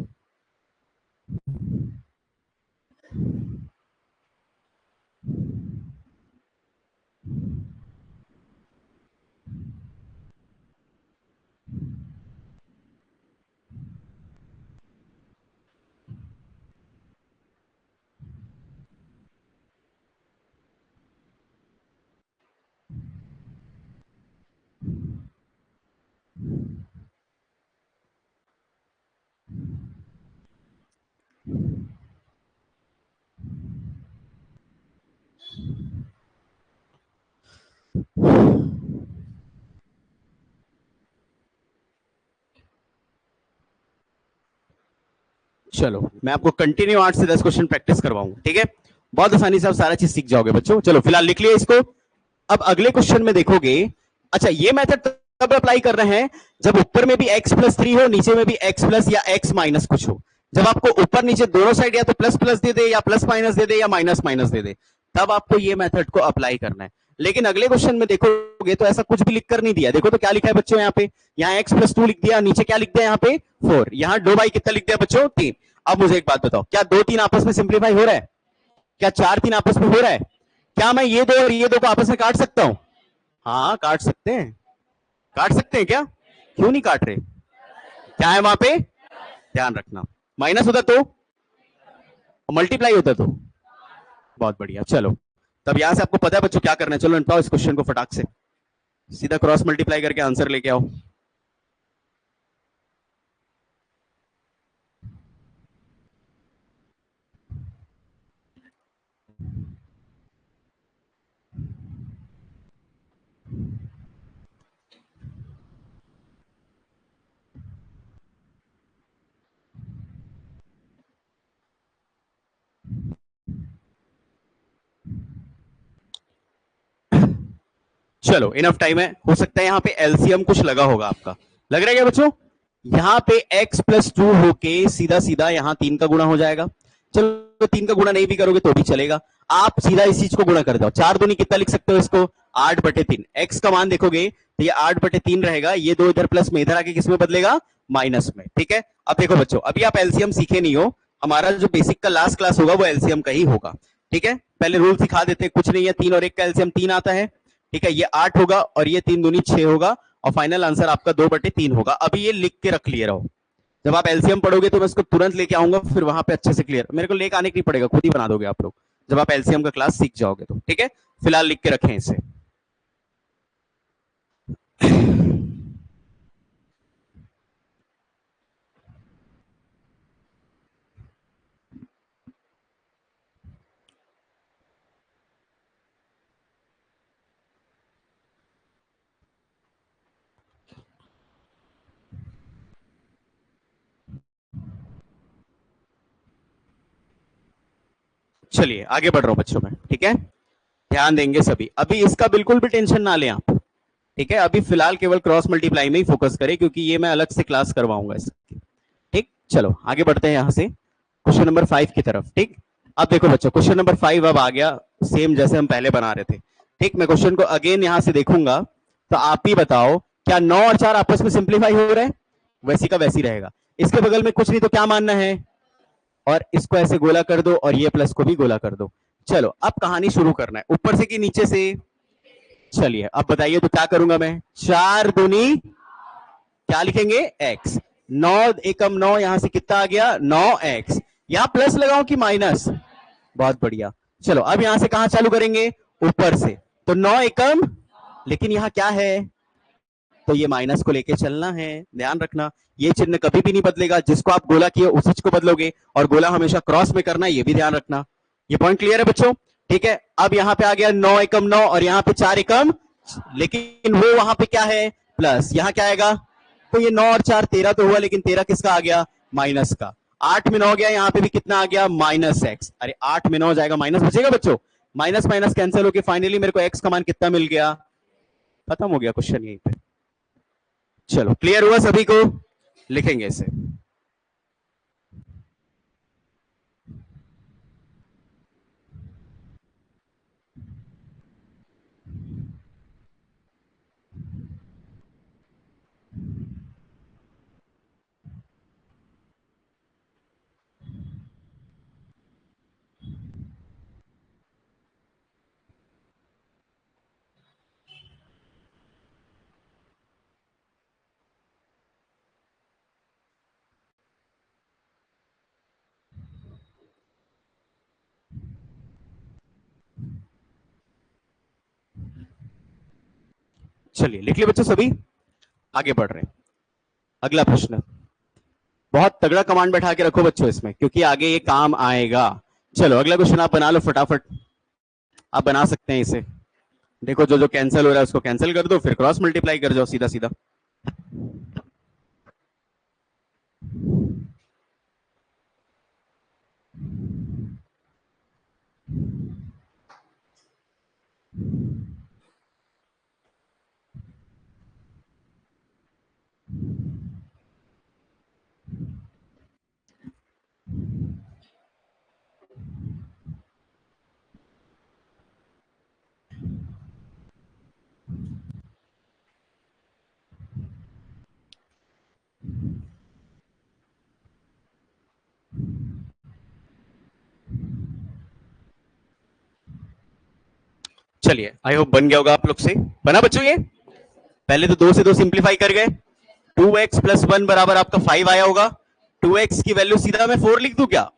चलो मैं आपको कंटिन्यू 8 से 10 क्वेश्चन प्रैक्टिस करवाऊंगा, ठीक है? बहुत आसानी से आप सारा चीज सीख जाओगे बच्चों। चलो फिलहाल लिख लिया इसको। अब अगले क्वेश्चन में देखोगे, अच्छा ये मेथड तब अप्लाई कर रहे हैं जब ऊपर में भी x+3 हो, नीचे में भी x प्लस या x माइनस कुछ हो। जब आपको ऊपर नीचे दोनों साइड या तो प्लस प्लस दे दे या प्लस माइनस दे दे या माइनस माइनस दे दे, तब आपको ये मेथड को अप्लाई करना है। लेकिन अगले क्वेश्चन में देखोगे तो ऐसा कुछ भी लिख कर नहीं दिया। देखो तो क्या लिखा है बच्चों, यहाँ पे यहाँ x+2 लिख दिया, नीचे क्या लिख दिया यहाँ पे 4, यहाँ 2 बाई कितना लिख दिया बच्चों 3। अब मुझे एक बात बताओ, क्या 2 3 आपस में सिंप्लीफाई हो रहा है? क्या 4 3 आपस में हो रहा है? क्या मैं ये दो और ये दो को आपस में काट सकता हूं? हाँ काट सकते हैं। काट सकते हैं क्या? क्यों नहीं काट रहे? क्या है वहां पे? ध्यान रखना, माइनस होता तो, मल्टीप्लाई होता तो। बहुत बढ़िया। चलो तब यहां से आपको पता है बच्चों क्या करना है। चलो निपटाओ इस क्वेश्चन को फटाक से, सीधा क्रॉस मल्टीप्लाई करके आंसर लेके आओ। चलो इनफ टाइम है, हो सकता है यहाँ पे एलसीएम कुछ लगा होगा आपका। लग रहा है क्या बच्चों? यहाँ पे x+2 होके सीधा सीधा यहाँ 3 का गुणा हो जाएगा। चलो 3 का गुणा नहीं भी करोगे तो भी चलेगा, आप सीधा इस चीज को गुणा कर दो। 4 दूनी कितना लिख सकते हो इसको? 8/3। x का मान देखोगे तो ये 8/3 रहेगा, ये 2 इधर प्लस में, इधर आके किस में बदलेगा? माइनस में। ठीक है, अब देखो बच्चों, अभी आप एलसीएम सीखे नहीं हो, हमारा जो बेसिक का लास्ट क्लास होगा वो एलसीएम का ही होगा। ठीक है, पहले रूल सिखा देते हैं, कुछ नहीं है, 3 और 1 का एलसीएम 3 आता है। ठीक है, ये 8 होगा और ये 3 दूनी 6 होगा और फाइनल आंसर आपका 2/3 होगा। अभी ये लिख के रख लिए रहो, जब आप एलसीएम पढ़ोगे तो मैं इसको तुरंत लेके आऊंगा, फिर वहां पे अच्छे से क्लियर, मेरे को लेके आने की नहीं पड़ेगा, खुद ही बना दोगे आप लोग जब आप एलसीएम का क्लास सीख जाओगे तो। ठीक है, फिलहाल लिख के रखें इसे। चलिए आगे बढ़ रहा हूं बच्चों में। ठीक है, ध्यान देंगे सभी, अभी इसका बिल्कुल भी टेंशन ना लें आप। ठीक है, अभी फिलहाल केवल क्रॉस मल्टीप्लाई में ही फोकस करें, क्योंकि ये मैं अलग से क्लास करवाऊंगा इसकी। ठीक, चलो आगे बढ़ते हैं यहां से क्वेश्चन नंबर 5 की तरफ। ठीक, अब देखो बच्चों, क्वेश्चन नंबर 5 अब आ गया सेम जैसे हम पहले बना रहे थे। ठीक, मैं क्वेश्चन को अगेन यहां से देखूंगा, तो आप ही बताओ, क्या 9 और 4 आपस में सिंप्लीफाई हो रहे हैं? वैसी का वैसी रहेगा। इसके बगल में कुछ नहीं तो क्या मानना है, और इसको ऐसे गोला कर दो और ये प्लस को भी गोला कर दो। चलो अब कहानी शुरू करना है, ऊपर से कि नीचे से? चलिए अब बताइए तो क्या करूंगा मैं? 4 दूनी क्या लिखेंगे? x। 9 एकम 9, यहां से कितना आ गया? 9x। यहां प्लस लगाओ कि माइनस? बहुत बढ़िया। चलो अब यहां से कहां चालू करेंगे? ऊपर से। तो 9 एकम, लेकिन यहां क्या है? तो ये माइनस को लेके चलना है, ध्यान रखना, ये चिन्ह कभी भी नहीं बदलेगा, जिसको आप गोला किए उसी को बदलोगे, और गोला हमेशा क्रॉस में करना है, ये भी ध्यान रखना। ये पॉइंट क्लियर है बच्चों? ठीक है, अब यहां पे आ गया 9 एकम 9 और यहां पे 4 एकम, लेकिन वो वहां पे क्या है? प्लस। यहां क्या आएगा? तो ये 9 और 4 13 तो हुआ, लेकिन 13 किसका आ गया? माइनस का। 8 में 9 गया, यहां पे भी कितना आ गया? -x। अरे 8 में 9 जाएगा, माइनस बचेगा बच्चों, माइनस माइनस कैंसिल होकर फाइनली मेरे को x का मान कितना मिल गया? खत्म हो गया क्वेश्चन यहीं पे। चलो क्लियर हुआ सभी को? लिखेंगे इसे। चलिए लिख लिया बच्चों सभी, आगे बढ़ रहे हैं। अगला प्रश्न, बहुत तगड़ा कमांड बैठा के रखो बच्चों इसमें, क्योंकि आगे ये काम आएगा। चलो अगला क्वेश्चन आप बना लो फटाफट, आप बना सकते हैं इसे। देखो जो जो कैंसिल हो रहा है उसको कैंसिल कर दो, फिर क्रॉस मल्टीप्लाई कर जाओ सीधा सीधा। चलिए, आई होप बन गया होगा आप लोग से। बना बच्चों? ये पहले तो 2 से 2 सिंप्लीफाई कर गए। 2x प्लस 1 बराबर आपका 5 आया होगा। 2x की वैल्यू सीधा मैं 4 लिख दूं क्या?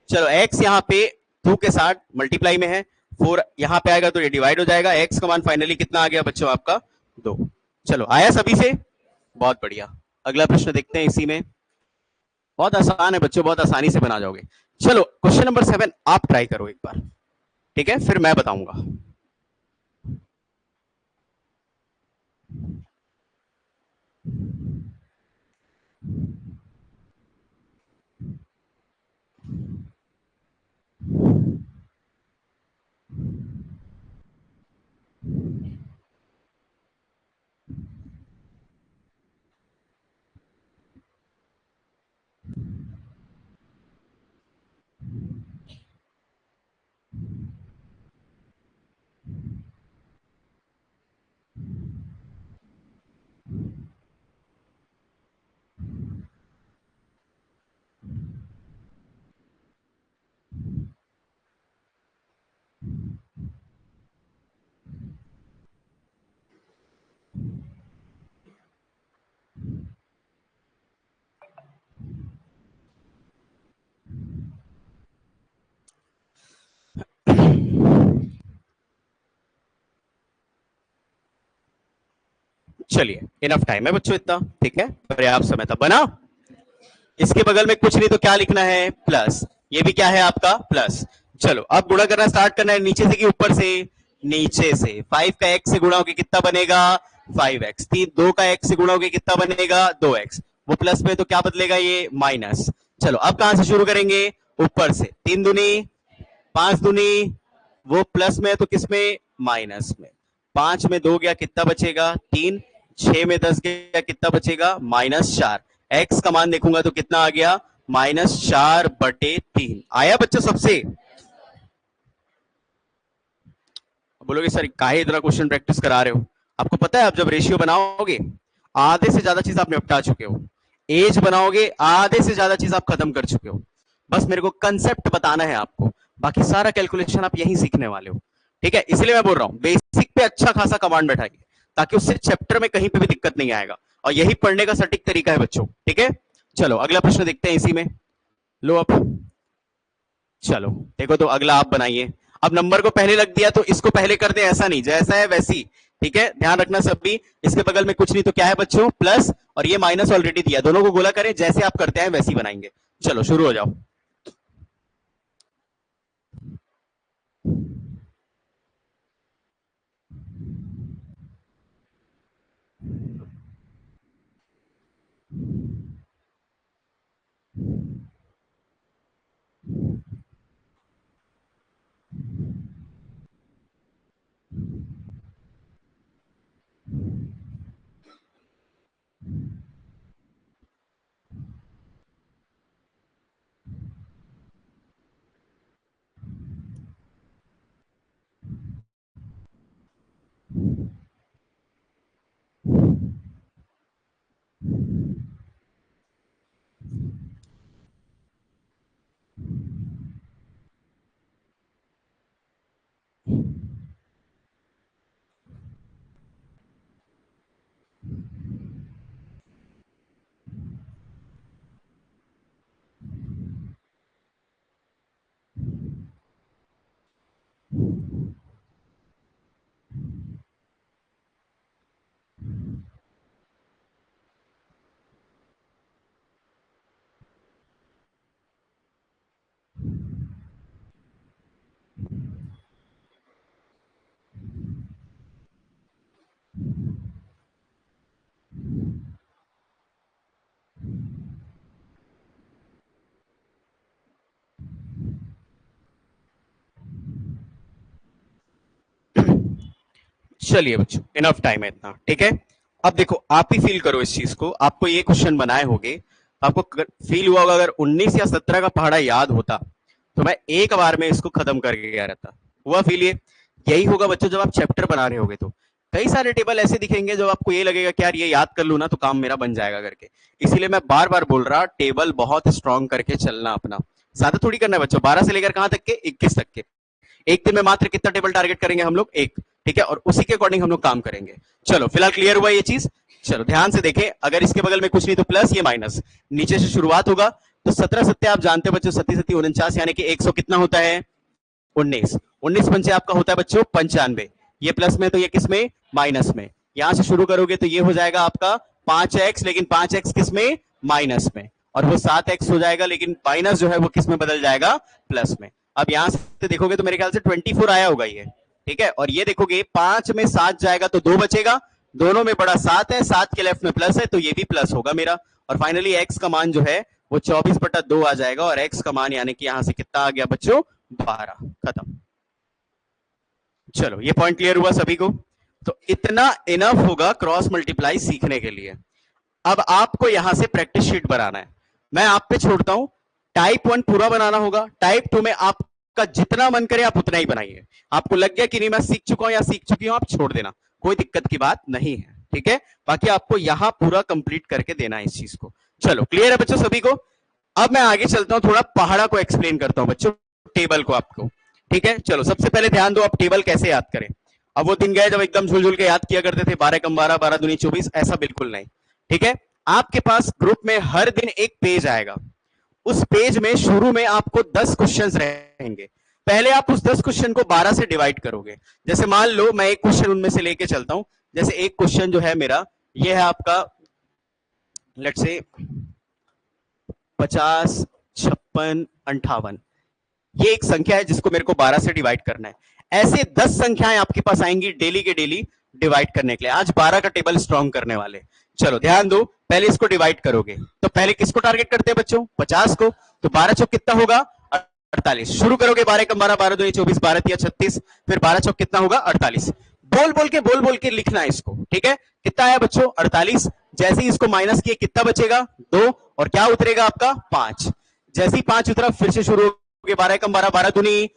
चलो, x यहाँ पे 2 के साथ मल्टीप्लाई में है, 4 यहाँ पे आएगा तो ये डिवाइड हो जाएगा। x का मान फाइनली कितना आ गया बच्चों आपका? 2। चलो, आया सभी से? बहुत बढ़िया। अगला प्रश्न देखते हैं इसी में। बहुत आसान है बच्चों, बहुत आसानी से बना जाओगे। चलो, क्वेश्चन नंबर 7 आप ट्राई करो एक बार, ठीक है? फिर मैं बताऊंगा। चलिए, इनफ टाइम है बच्चों, इतना ठीक है, पर्याप्त समय था। बना? इसके बगल में कुछ नहीं तो क्या लिखना है? प्लस। ये भी क्या है आपका? प्लस। चलो, अब गुणा करना स्टार्ट करना है। नीचे से कि ऊपर से? नीचे से। 5 का x से गुणा होकर कितना बनेगा? 5x। 2 का x से गुणा होकर कितना बनेगा? 2x। वो प्लस में तो क्या बदलेगा? ये माइनस। चलो, अब कहां से शुरू करेंगे? ऊपर से। 3 दूनी 5 दूनी, वो प्लस में है तो किसमें? माइनस में। 5 में 2 गया, कितना बचेगा? 3। 6 में 10 गया, कितना बचेगा? -4। x का मान देखूंगा तो कितना आ गया? -4/3। आया बच्चों सबसे? बोलोगे सर काहे इतना क्वेश्चन प्रैक्टिस करा रहे हो? आपको पता है आप जब रेशियो बनाओगे आधे से ज्यादा चीज आप निपटा चुके हो। एज बनाओगे आधे से ज्यादा चीज आप खत्म कर चुके हो। बस मेरे को कंसेप्ट बताना है आपको, बाकी सारा कैलकुलेशन आप यहीं सीखने वाले हो, ठीक है? इसलिए मैं बोल रहा हूं बेसिक पे अच्छा खासा कमांड बैठाइए, ताकि उससे चैप्टर में कहीं पे भी दिक्कत नहीं आएगा। और यही पढ़ने का सटीक तरीका है बच्चों, ठीक है? चलो, अगला प्रश्न देखते हैं इसी में। लो अब, चलो देखो तो अगला आप बनाइए। अब नंबर को पहले लग दिया तो इसको पहले कर दे, ऐसा नहीं, जैसा है वैसी, ठीक है? ध्यान रखना सब भी। इसके बगल में कुछ नहीं तो क्या है बच्चों? प्लस, और ये माइनस ऑलरेडी दिया। दोनों को गोला करें, जैसे आप करते हैं वैसी बनाएंगे। चलो शुरू हो जाओ। चलिए बच्चों, इनफ टाइम है इतना, ठीक है? अब देखो, आप ही फील करो इस चीज को। आपको ये क्वेश्चन बनाए होंगे, आपको फील हुआ होगा अगर 19 या 17 का पहाड़ा याद होता तो मैं एक बार में इसको खत्म करके गया रहता। हुआ फील? ये यही होगा बच्चों जब आप चैप्टर बना रहे होगे तो कई सारे टेबल ऐसे दिखेंगे जो आपको ये लगेगा कि यार ये याद कर लूं ना तो काम मेरा बन जाएगा करके। इसीलिए मैं बार बार बोल रहा, टेबल बहुत स्ट्रॉन्ग करके चलना अपना। ज्यादा थोड़ी करना है बच्चों, 12 से लेकर कहां तक के? 21 तक के। एक दिन में मात्र कितना टेबल टारगेट करेंगे हम लोग? एक। ठीक है, और उसी के अकॉर्डिंग हम लोग काम करेंगे। चलो फिलहाल क्लियर हुआ ये चीज। चलो ध्यान से देखें, अगर इसके बगल में कुछ नहीं तो प्लस, ये माइनस, नीचे से शुरुआत होगा। तो 17 सत्ते आप जानते हो बच्चों, 37 49, यानी कि 100 कितना होता है 19, 19 पंचे आपका होता है बच्चों 95। ये प्लस में तो ये किस में, माइनस में। यहां से शुरू करोगे तो ये हो जाएगा आपका 5x, लेकिन 5x किस में, माइनस में, और वो 7x हो जाएगा, लेकिन माइनस जो है वो किस में बदल जाएगा, प्लस में। अब यहां से देखोगे तो मेरे ख्याल से 24 आया होगा ये, ठीक है, और ये देखोगे 5 में 7 जाएगा तो 2 बचेगा, दोनों में बड़ा 7 है, 7 के लेफ्ट में प्लस है, तो ये भी प्लस होगा मेरा। और फाइनली x का मान जो है वो 24/2 आ जाएगा, और x का मान यानी कि यहां से कितना आ गया बच्चों, 12। खत्म। चलो ये पॉइंट क्लियर हुआ सभी को। तो इतना इनफ होगा क्रॉस मल्टीप्लाई सीखने के लिए। अब आपको यहां से प्रैक्टिस शीट बनाना है, मैं आप पे छोड़ता हूं। टाइप 1 पूरा बनाना होगा, टाइप 2 में आपका जितना मन करे आप उतना ही बनाइए। आपको लग गया कि नहीं मैं सीख चुका हूं या सीख चुकी हूं, आप छोड़ देना, कोई दिक्कत की बात नहीं है, ठीक है। बाकी आपको यहां पूरा कंप्लीट करके देना है इस चीज को। चलो क्लियर है बच्चों सभी को। अब मैं आगे चलता हूं, थोड़ा पहाड़ा को एक्सप्लेन करता हूं बच्चों, टेबल को आपको, ठीक है। चलो सबसे पहले ध्यान दो, आप टेबल कैसे याद करें। अब वो दिन गए जब एकदम झुलझुल के याद किया करते थे, 12 कम 12, 12 दूनी 24, ऐसा बिल्कुल नहीं, ठीक है। आपके पास ग्रुप में हर दिन एक पेज आएगा, उस पेज में शुरू में आपको 10 क्वेश्चंस रहेंगे। पहले आप उस 10 क्वेश्चन को 12 से डिवाइड करोगे। जैसे मान लो मैं एक क्वेश्चन उनमें से लेके चलता हूं, जैसे एक क्वेश्चन जो है मेरा ये है आपका, लेट्स से 50, 56, 58, ये एक संख्या है जिसको मेरे को 12 से डिवाइड करना है। ऐसे 10 संख्याएं आपके पास आएंगी डेली के डेली डिवाइड करने के लिए। आज 12 का टेबल स्ट्रॉन्ग करने वाले। चलो ध्यान दो, पहले इसको डिवाइड करोगे तो पहले किसको टारगेट करते हैं बच्चों, 50 को। तो 12 चौक कितना होगा, 48। शुरू करोगे 12 कम 12, 12 दूनी 24, 12 तिया 36, फिर 12 चौक कितना होगा, 48। बोल बोल के लिखना है इसको, ठीक है। कितना आया बच्चों, 48। जैसे ही इसको माइनस किए कितना बचेगा, 2, और क्या उतरेगा आपका 5। जैसे ही 5 उतरा फिर से शुरू 12 कम 12, 12 दूनी,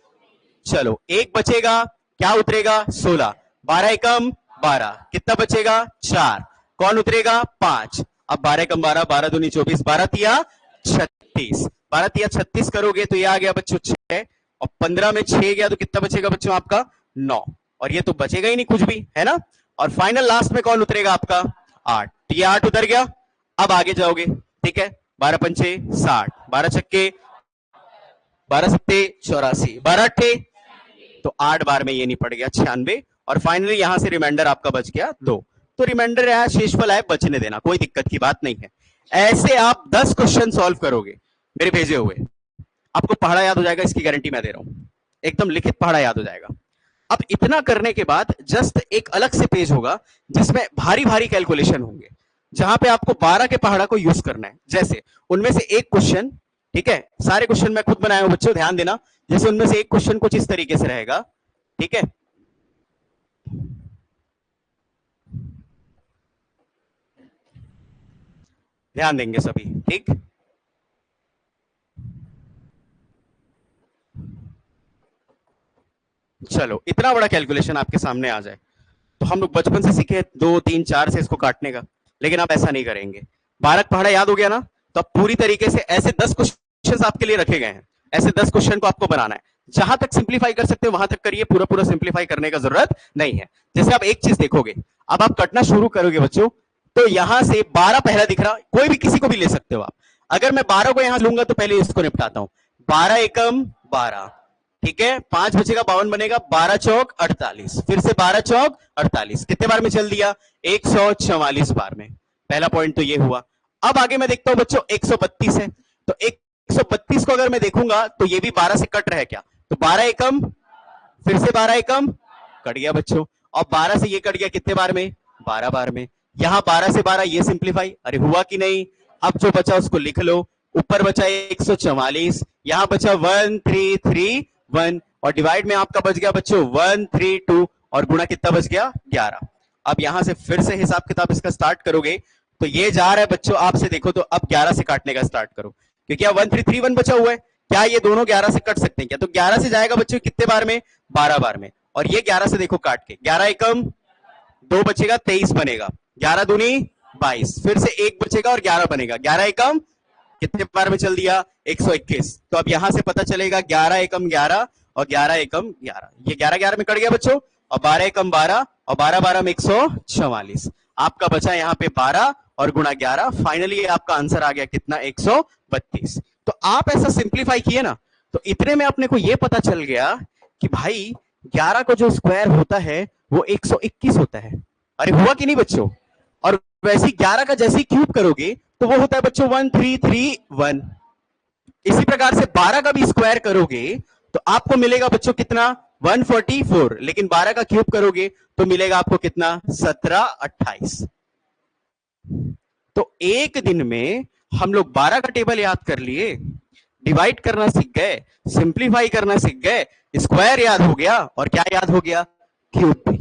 चलो 1 बचेगा, क्या उतरेगा 16, 12 एकम 12, कितना बचेगा 4, कौन उतरेगा 5। अब 12 कम 12, 12 दूनी 24, 12 तिया 36, 12 तिया 36 करोगे तो ये आ गया बच्चों 6, और 15 में 6 गया तो कितना बचेगा बच्चों आपका 9, और ये तो बचेगा ही नहीं कुछ भी, है ना। और फाइनल लास्ट में कौन उतरेगा आपका 8, तो ये 8 उतर गया। अब आगे जाओगे, ठीक है, 12 पंचे 60, 12 छक्के 12 सत्ते 84, 12 अट्ठे, तो 8 बार में ये नहीं पड़ गया 96, और फाइनली यहां से रिमाइंडर आपका बच गया 2। तो रिमाइंडर है, शेषफल है, बचने देना, कोई दिक्कत की बात नहीं है। ऐसे आप 10 क्वेश्चन सॉल्व करोगे मेरे भेजे हुए, आपको पहाड़ा याद हो जाएगा, इसकी गारंटी मैं दे रहा हूं, एकदम लिखित पहाड़ा याद हो जाएगा। अब इतना करने के बाद जस्ट एक अलग से पेज होगा जिसमें भारी भारी कैलकुलेशन होंगे, जहां पे आपको 12 के पहाड़ा को यूज करना है। जैसे उनमें से एक क्वेश्चन, ठीक है, सारे क्वेश्चन मैं खुद बनाया हूं बच्चों, ध्यान देना। जैसे उनमें से एक क्वेश्चन कुछ इस तरीके से रहेगा, ठीक है, ध्यान देंगे सभी, ठीक। चलो इतना बड़ा कैलकुलेशन आपके सामने आ जाए तो हम लोग बचपन से सीखे 2, 3, 4 से इसको काटने का, लेकिन आप ऐसा नहीं करेंगे। 12 पहाड़ा याद हो गया ना, तो अब पूरी तरीके से ऐसे 10 क्वेश्चन आपके लिए रखे गए हैं, ऐसे 10 क्वेश्चन को आपको बनाना है। जहां तक सिंप्लीफाई कर सकते हो वहां तक करिए, पूरा पूरा सिंप्लीफाई करने का जरूरत नहीं है। जैसे आप एक चीज देखोगे, अब आप कटना शुरू करोगे बच्चों, तो यहां से 12 पहला दिख रहा, कोई भी किसी को भी ले सकते हो आप। अगर मैं 12 को यहां लूंगा तो पहले इसको निपटाता हूं, 12 एकम 12, ठीक है, 5 बचेगा 52 बनेगा, 12 चौक 48, फिर से 12 चौक 48, कितने बार में चल दिया, 144 बार में। पहला पॉइंट तो ये हुआ। अब आगे मैं देखता हूं बच्चों 132 है, तो 132 को अगर मैं देखूंगा तो ये भी 12 से कट रहा है क्या, तो 12 एकम, फिर से 12 एकम कट गया बच्चों, और 12 से ये कट गया कितने बार में, 12 बार में। यहां 12 से 12 ये सिंप्लीफाई, अरे हुआ कि नहीं। अब जो बचा उसको लिख लो, ऊपर बचा 144, यहां बचा 1331, और डिवाइड में आपका बच गया बच्चों 132, और गुणा कितना बच गया 11। अब यहां से फिर से हिसाब किताब इसका स्टार्ट करोगे तो ये जा रहा है बच्चों आपसे, देखो तो अब 11 से काटने का स्टार्ट करो, क्योंकि अब 1331 बचा हुआ है, क्या ये दोनों 11 से कट सकते हैं क्या, तो 11 से जाएगा बच्चों कितने बार में, 12 बार में, और ये 11 से देखो काट के 11 एकम 2 बचेगा 23 बनेगा, 11 दूनी 22, फिर से 1 बचेगा और 11 बनेगा, 11 एकम कितने बार में चल दिया 121। तो अब यहां से पता चलेगा 11 एकम 11 और 11 एकम 11, ये 11 11 में कट गया बच्चों, और 12 कम 12 और 12 12 में 144। आपका बचा यहाँ पे 12 और गुणा 11, फाइनली आपका आंसर आ गया कितना 132। तो आप ऐसा सिंप्लीफाई किए ना, तो इतने में अपने को यह पता चल गया कि भाई 11 को जो स्क्वायर होता है वो 121 होता है। अरे हुआ कि नहीं बच्चों? और वैसे 11 का जैसे ही क्यूब करोगे तो वो होता है बच्चों 1331। इसी प्रकार से 12 का भी स्क्वायर करोगे तो आपको मिलेगा बच्चों कितना 144, लेकिन 12 का क्यूब करोगे तो मिलेगा आपको कितना 1728। तो एक दिन में हम लोग 12 का टेबल याद कर लिए, डिवाइड करना सीख गए, सिंप्लीफाई करना सीख गए, स्क्वायर याद हो गया और क्या याद हो गया, क्यूब भी।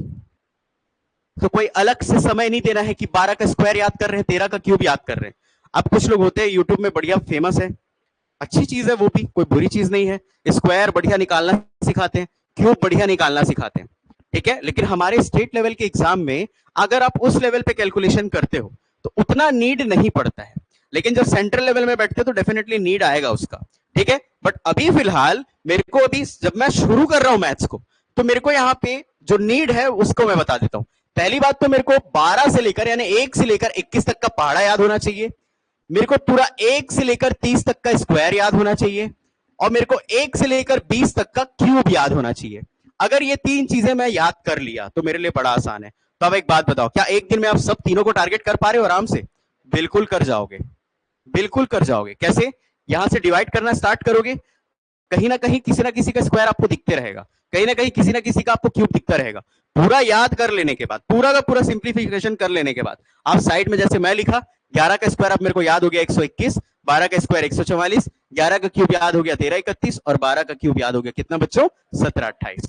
तो कोई अलग से समय नहीं देना है कि 12 का स्क्वायर याद कर रहे हैं, 13 का क्यूब याद कर रहे हैं। अब कुछ लोग होते हैं यूट्यूब में बढ़िया फेमस है, अच्छी चीज है वो भी, कोई बुरी चीज नहीं है, स्क्वायर बढ़िया निकालना सिखाते हैं, क्यूब बढ़िया निकालना सिखाते हैं, ठीक है। लेकिन हमारे स्टेट लेवल के एग्जाम में अगर आप उस लेवल पे कैलकुलेशन करते हो तो उतना नीड नहीं पड़ता है, लेकिन जब सेंट्रल लेवल में बैठते हो तो डेफिनेटली नीड आएगा उसका, ठीक है। बट अभी फिलहाल मेरे को, अभी जब मैं शुरू कर रहा हूं मैथ्स को, तो मेरे को यहाँ पे जो नीड है उसको मैं बता देता हूं। पहली बात तो मेरे को 12 से लेकर यानी 1 से लेकर 21 तक का पहाड़ा याद होना चाहिए, मेरे को पूरा 1 से लेकर 30 तक का स्क्वायर याद होना चाहिए, और मेरे को 1 से लेकर 20 तक का क्यूब याद होना चाहिए। अगर ये तीन चीजें मैं याद कर लिया तो मेरे लिए बड़ा आसान है। तो अब एक बात बताओ, क्या एक दिन में आप सब तीनों को टारगेट कर पा रहे हो आराम से? बिल्कुल कर जाओगे, बिल्कुल कर जाओगे। कैसे? यहां से डिवाइड करना स्टार्ट करोगे, कहीं ना कहीं किसी ना किसी का स्क्वायर आपको दिखते रहेगा, कहीं ना कहीं किसी ना किसी का आपको क्यूब दिखता रहेगा। पूरा याद कर लेने के बाद, पूरा का पूरा सिंप्लीफिकेशन कर लेने के बाद, आप साइड में जैसे मैं लिखा 11 का स्क्वायर अब मेरे को याद हो गया 121, 12 का स्क्वायर 144, 11 का क्यूब याद हो गया 1331 और 12 का क्यूब याद हो गया कितना बच्चों 1728।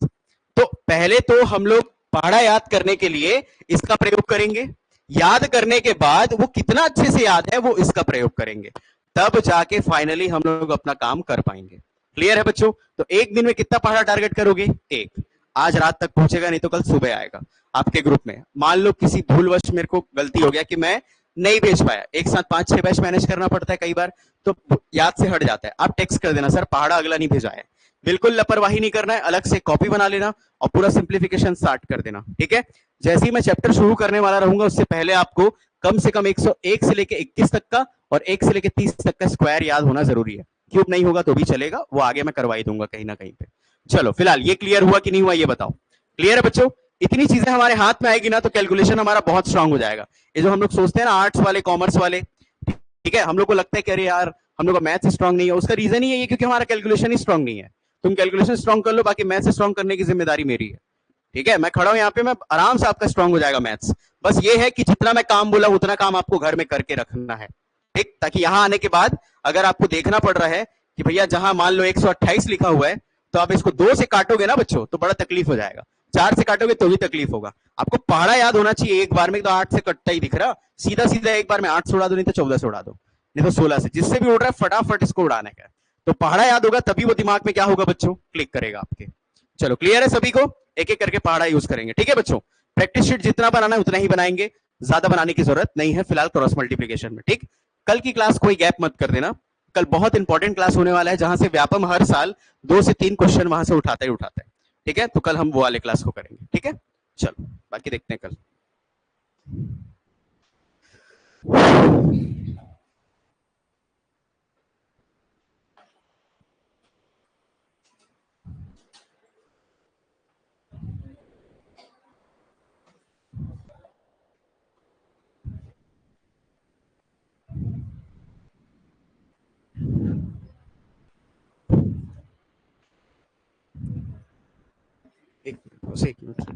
तो पहले तो हम लोग पहाड़ा याद करने के लिए इसका प्रयोग करेंगे, याद करने के बाद वो कितना अच्छे से याद है वो इसका प्रयोग करेंगे, तब जाके फाइनली हम लोग अपना काम कर पाएंगे। क्लियर है बच्चों? तो एक दिन में कितना पहाड़ा टारगेट करोगे? एक। आज रात तक पहुंचेगा, नहीं तो कल सुबह आएगा आपके ग्रुप में। मान लो किसी भूलवश मेरे को गलती हो गया कि मैं नहीं भेज पाया, एक साथ 5-6 बैच मैनेज करना पड़ता है कई बार, तो याद से हट जाता है, आप टेक्स्ट कर देना सर पहाड़ा अगला नहीं भेजा है। बिल्कुल लापरवाही नहीं करना है, अलग से कॉपी बना लेना और पूरा सिंप्लीफिकेशन स्टार्ट कर देना, ठीक है। जैसे ही मैं चैप्टर शुरू करने वाला रहूंगा उससे पहले आपको कम से कम 101 से लेके 21 तक का और 1 से लेके 30 तक का स्क्वायर याद होना जरूरी है। क्यूब नहीं होगा तो भी चलेगा, वो आगे मैं करवाई दूंगा कहीं ना कहीं पे। चलो फिलहाल ये क्लियर हुआ कि नहीं हुआ ये बताओ। क्लियर है बच्चों? इतनी चीजें हमारे हाथ में आएगी ना तो कैलकुलेशन हमारा बहुत स्ट्रांग हो जाएगा। ये जो हम लोग सोचते हैं ना आर्ट्स वाले कॉमर्स वाले, ठीक है, हम लोग को लगता है कि अरे यार हम लोग का मैथ्स स्ट्रांग नहीं है, उसका रीजन ही है क्योंकि हमारा कैलकुलेशन ही स्ट्रांग नहीं है। तुम कैलकुलेशन स्ट्रांग कर लो, बाकी मैथ्स स्ट्रांग करने की जिम्मेदारी मेरी है, ठीक है। मैं खड़ा हूं यहाँ पे, मैं आराम से आपका स्ट्रांग हो जाएगा मैथ्स। बस ये है कि जितना मैं काम बोला उतना काम आपको घर में करके रखना है, ठीक, ताकि यहां आने के बाद अगर आपको देखना पड़ रहा है कि भैया जहां मान लो 128 लिखा हुआ है तो आप इसको 2 से काटोगे ना बच्चों तो बड़ा तकलीफ हो जाएगा, 4 से काटोगे तो भी तकलीफ होगा। आपको पहाड़ा याद होना चाहिए एक बार में, तो 8 से कटता ही दिख रहा, सीधा सीधा एक बार में 8 से उड़ा दो, नहीं तो 14 से उड़ा दो, नहीं तो 16 से, जिससे भी उड़ रहा है फटाफट इसको उड़ाने का। तो पहाड़ा याद होगा तभी वो दिमाग में क्या होगा बच्चों, क्लिक करेगा आपके। चलो क्लियर है सभी को? एक एक करके पहाड़ा यूज करेंगे, ठीक है बच्चों। प्रैक्टिस शीट जितना बनाना है उतना ही बनाएंगे, ज्यादा बनाने की जरूरत नहीं है फिलहाल क्रॉस मल्टीप्लीकेशन में, ठीक। कल की क्लास कोई गैप मत कर देना, कल बहुत इंपॉर्टेंट क्लास होने वाला है जहां से व्यापम हर साल 2 से 3 क्वेश्चन वहां से उठाता ही उठाता है, ठीक है। तो कल हम वो वाले क्लास को करेंगे, ठीक है। चलो बाकी देखते हैं कल। एक मिनट बस, एक मिनट।